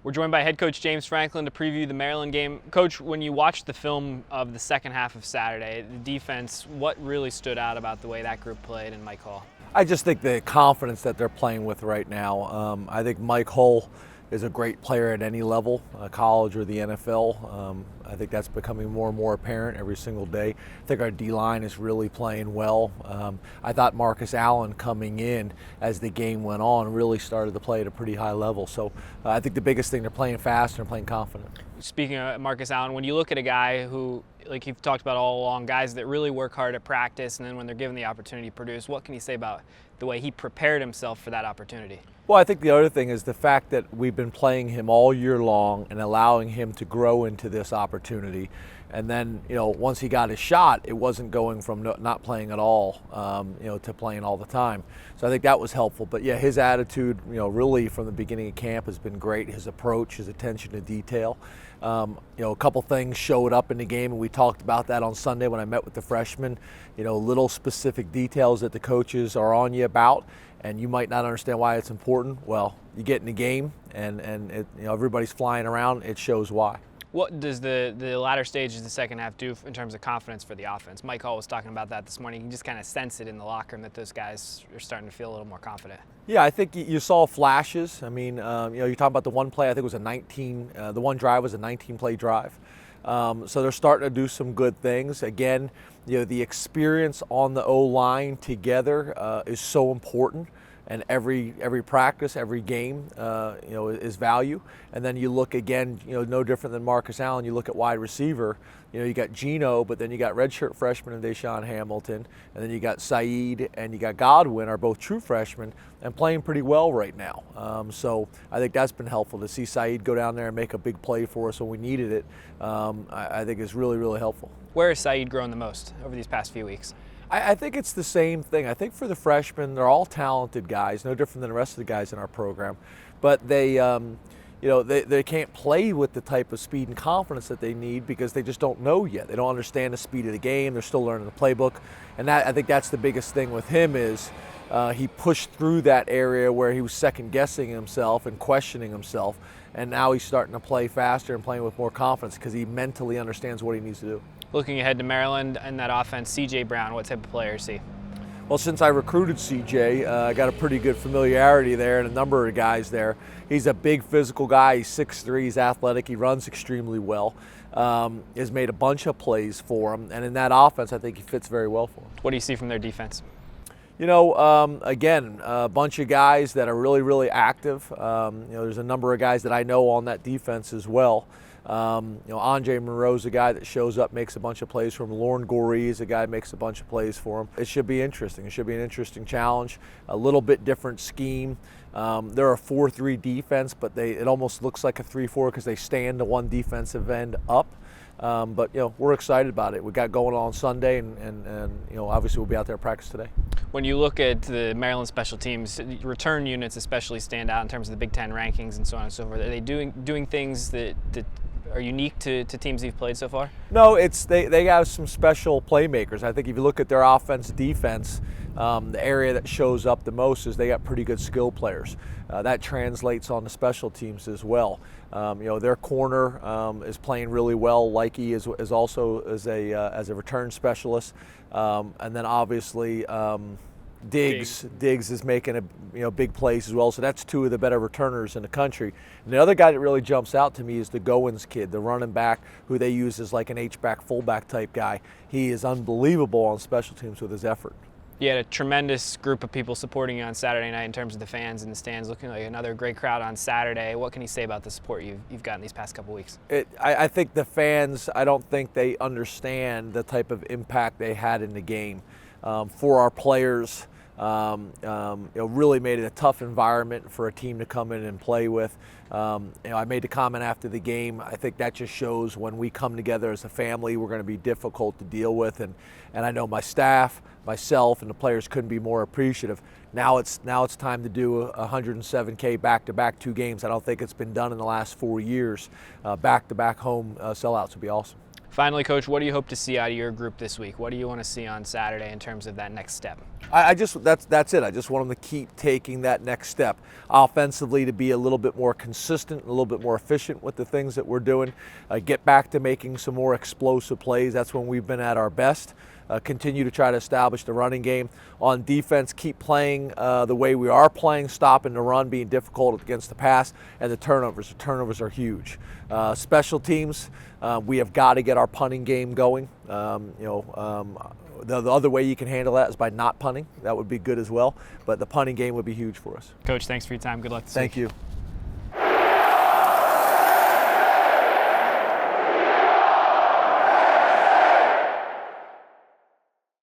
We're joined by head coach James Franklin to preview the Maryland game. Coach, when you watched the film of the second half of Saturday, the defense, what really stood out about the way that group played and Mike Hull? I just think the confidence that they're playing with right now. I think Mike Hull is a great player at any level, college or the NFL. I think that's becoming more and more apparent every single day. I think our D-line is really playing well. I thought Marcus Allen coming in as the game went on really started to play at a pretty high level. So I think the biggest thing, they're playing fast and playing confident. Speaking of Marcus Allen, when you look at a guy who, like you've talked about all along, guys that really work hard at practice and then when they're given the opportunity to produce, what can you say about the way he prepared himself for that opportunity? Well, I think the other thing is the fact that we've been playing him all year long and allowing him to grow into this opportunity. And then, once he got his shot, it wasn't going from not playing at all, to playing all the time. So I think that was helpful. But yeah, his attitude, really from the beginning of camp has been great. His approach, his attention to detail. A couple things showed up in the game, and we talked about that on Sunday when I met with the freshmen. Little specific details that the coaches are on you about, and you might not understand why it's important. Well, you get in the game, and it, everybody's flying around. It shows why. What does the latter stages of the second half do in terms of confidence for the offense? Mike Hull was talking about that this morning. You can just kind of sense it in the locker room that those guys are starting to feel a little more confident. Yeah, I think you saw flashes. I mean, you're talking about the one play, I think it was the one drive was a 19-play drive. So they're starting to do some good things. Again, the experience on the O-line together is so important. And every practice, every game, is value. And then you look again, no different than Marcus Allen. You look at wide receiver. You got Geno, but then you got redshirt freshman and Deshaun Hamilton, and then you got Saeed and you got Godwin, are both true freshmen and playing pretty well right now. So I think that's been helpful to see Saeed go down there and make a big play for us when we needed it. I think it's really, really helpful. Where has Saeed grown the most over these past few weeks? I think it's the same thing. I think for the freshmen, they're all talented guys, no different than the rest of the guys in our program, but they can't play with the type of speed and confidence that they need because they just don't know yet. They don't understand the speed of the game. They're still learning the playbook, and I think that's the biggest thing with him is he pushed through that area where he was second guessing himself and questioning himself, and now he's starting to play faster and playing with more confidence because he mentally understands what he needs to do. Looking ahead to Maryland and that offense, C.J. Brown, what type of player is he? Well, since I recruited C.J., I got a pretty good familiarity there and a number of guys there. He's a big physical guy. He's 6'3", he's athletic, he runs extremely well. Has made a bunch of plays for him, and in that offense, I think he fits very well for him. What do you see from their defense? Again, a bunch of guys that are really, really active. There's a number of guys that I know on that defense as well. Andre Monroe's a guy that shows up, makes a bunch of plays for him. Lauren Goree is a guy that makes a bunch of plays for him. It should be interesting. It should be an interesting challenge. A little bit different scheme. They're a 4-3 defense, but it almost looks like a 3-4 because they stand to one defensive end up. But we're excited about it. We got going on Sunday, and obviously we'll be out there practice today. When you look at the Maryland special teams, return units especially stand out in terms of the Big Ten rankings and so on and so forth. Are they doing things that are unique to teams you've played so far? No, they have some special playmakers. I think if you look at their offense, defense, the area that shows up the most is they got pretty good skill players. That translates on the special teams as well. Their corner is playing really well. Likey is also as a return specialist, and then obviously Diggs is making big plays as well. So that's two of the better returners in the country. And the other guy that really jumps out to me is the Goins kid, the running back who they use as like an H-back, fullback type guy. He is unbelievable on special teams with his effort. You had a tremendous group of people supporting you on Saturday night in terms of the fans in the stands, looking like another great crowd on Saturday. What can you say about the support you've gotten these past couple weeks? I think the fans, I don't think they understand the type of impact they had in the game. For our players, really made it a tough environment for a team to come in and play with. I made the comment after the game, I think that just shows when we come together as a family, we're going to be difficult to deal with. And I know my staff, myself, and the players couldn't be more appreciative. Now it's time to do a 107K back-to-back 2 games. I don't think it's been done in the last 4 years. Back-to-back home sellouts would be awesome. Finally, Coach, what do you hope to see out of your group this week? What do you want to see on Saturday in terms of that next step? I just that's it. I just want them to keep taking that next step offensively, to be a little bit more consistent, a little bit more efficient with the things that we're doing. Get back to making some more explosive plays. That's when we've been at our best. Continue to try to establish the running game. On defense, keep playing the way we are playing, stopping the run, being difficult against the pass, and the turnovers. The turnovers are huge. Special teams, we have got to get our punting game going. The other way you can handle that is by not punting. That would be good as well. But the punting game would be huge for us. Coach, thanks for your time. Good luck this Thank week. you.